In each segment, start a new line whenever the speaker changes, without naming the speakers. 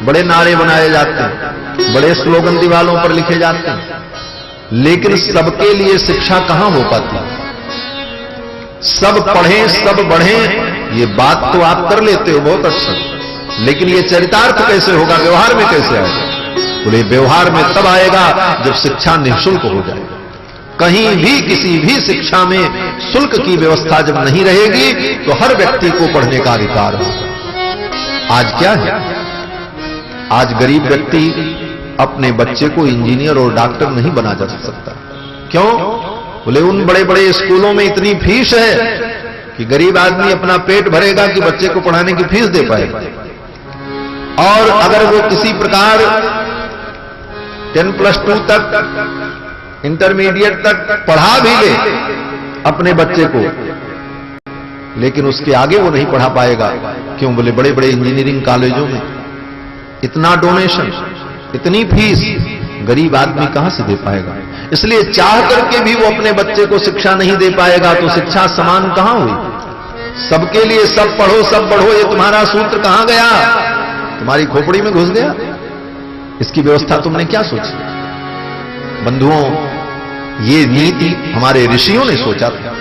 बड़े नारे बनाए जाते हैं, बड़े स्लोगन दीवालों पर लिखे जाते हैं, लेकिन सबके लिए शिक्षा कहां हो पाती? सब पढ़ें सब बढ़ें, ये बात तो आप कर लेते हो बहुत अच्छा, लेकिन ये चरितार्थ कैसे होगा, व्यवहार में कैसे आएगा? बोले व्यवहार में तब आएगा जब शिक्षा निःशुल्क हो जाए। कहीं भी किसी भी शिक्षा में शुल्क की व्यवस्था जब नहीं रहेगी तो हर व्यक्ति को पढ़ने का अधिकार होगा। आज क्या है? आज गरीब व्यक्ति अपने बच्चे को इंजीनियर और डॉक्टर नहीं बना जा सकता। क्यों? बोले उन बड़े बड़े स्कूलों में इतनी फीस है कि गरीब आदमी अपना पेट भरेगा कि बच्चे को पढ़ाने की फीस दे पाएगा। और अगर वो किसी प्रकार 10+2 तक इंटरमीडिएट तक पढ़ा भी ले अपने बच्चे को, लेकिन उसके आगे वो नहीं पढ़ा पाएगा। क्यों? बोले बड़े बड़े इंजीनियरिंग कॉलेजों में इतना डोनेशन, इतनी फीस गरीब आदमी कहां से दे पाएगा? इसलिए चाह करके भी वो अपने बच्चे को शिक्षा नहीं दे पाएगा, तो शिक्षा समान कहां हुई? सबके लिए सब पढ़ो सब बढ़ो, ये तुम्हारा सूत्र कहां गया? तुम्हारी खोपड़ी में घुस गया? इसकी व्यवस्था तुमने क्या सोची? बंधुओं, ये नीति हमारे ऋषियों ने सोचा था,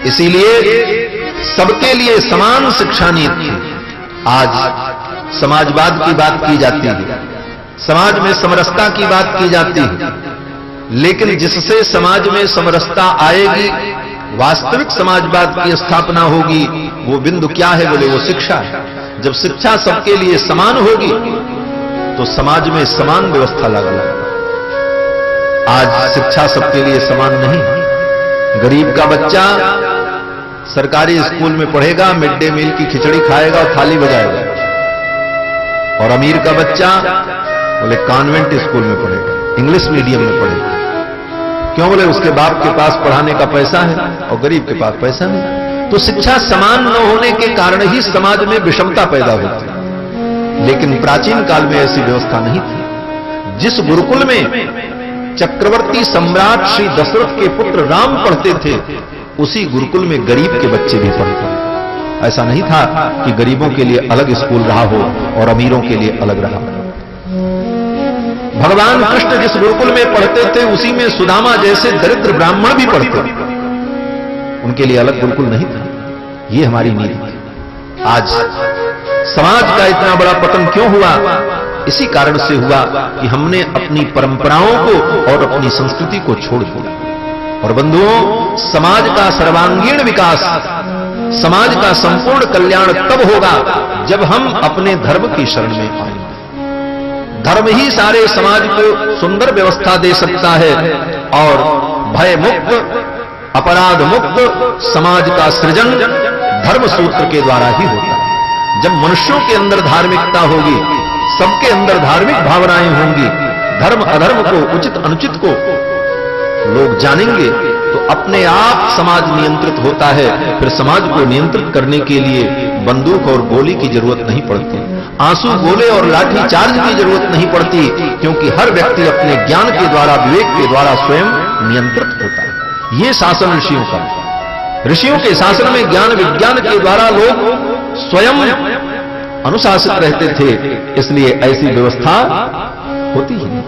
इसीलिए सबके लिए समान शिक्षा नीति थी। आज समाजवाद की बात की जाती है, समाज में समरसता की बात की जाती है, लेकिन जिससे समाज में समरसता आएगी, वास्तविक समाजवाद की स्थापना होगी, वो बिंदु क्या है? बोले वो शिक्षा है। जब शिक्षा सबके लिए समान होगी तो समाज में समान व्यवस्था लागू होगी। आज शिक्षा सबके लिए समान नहीं। गरीब का बच्चा सरकारी स्कूल में पढ़ेगा, मिड डे मील की खिचड़ी खाएगा और थाली बजाएगा, और अमीर का बच्चा बोले कॉन्वेंट स्कूल में पढ़ेगा, इंग्लिश मीडियम में पढ़ेगा। क्यों? बोले उसके बाप के पास पढ़ाने का पैसा है और गरीब के पास पैसा नहीं। तो शिक्षा समान न होने के कारण ही समाज में विषमता पैदा होती है। लेकिन प्राचीन काल में ऐसी व्यवस्था नहीं थी। जिस गुरुकुल में चक्रवर्ती सम्राट श्री दशरथ के पुत्र राम पढ़ते थे, उसी गुरुकुल में गरीब के बच्चे भी पढ़ते थे। ऐसा नहीं था कि गरीबों के लिए अलग स्कूल रहा हो और अमीरों के लिए अलग रहा हो। भगवान कृष्ण जिस गुरुकुल में पढ़ते थे, उसी में सुदामा जैसे दरिद्र ब्राह्मण भी पढ़ते थे। उनके लिए अलग गुरुकुल नहीं था। ये हमारी नीति थी। आज समाज का इतना बड़ा पतन क्यों हुआ? इसी कारण से हुआ कि हमने अपनी परंपराओं को और अपनी संस्कृति को छोड़ दिया। और बंधुओं, समाज का सर्वांगीण विकास, समाज का संपूर्ण कल्याण तब होगा जब हम अपने धर्म की शरण में आएंगे। धर्म ही सारे समाज को सुंदर व्यवस्था दे सकता है, और भय मुक्त, अपराध मुक्त समाज का सृजन धर्म सूत्र के द्वारा ही होता है। जब मनुष्यों के अंदर धार्मिकता होगी, सबके अंदर धार्मिक भावनाएं होंगी, धर्म अधर्म को, उचित अनुचित को लोग जानेंगे, तो अपने आप समाज नियंत्रित होता है। फिर समाज को नियंत्रित करने के लिए बंदूक और गोली की जरूरत नहीं पड़ती, आंसू गोले और लाठी चार्ज की जरूरत नहीं पड़ती, क्योंकि हर व्यक्ति अपने ज्ञान के द्वारा, विवेक के द्वारा स्वयं नियंत्रित होता है। ये शासन ऋषियों का, ऋषियों के शासन में ज्ञान विज्ञान के द्वारा लोग स्वयं अनुशासित रहते थे, इसलिए ऐसी व्यवस्था होती है।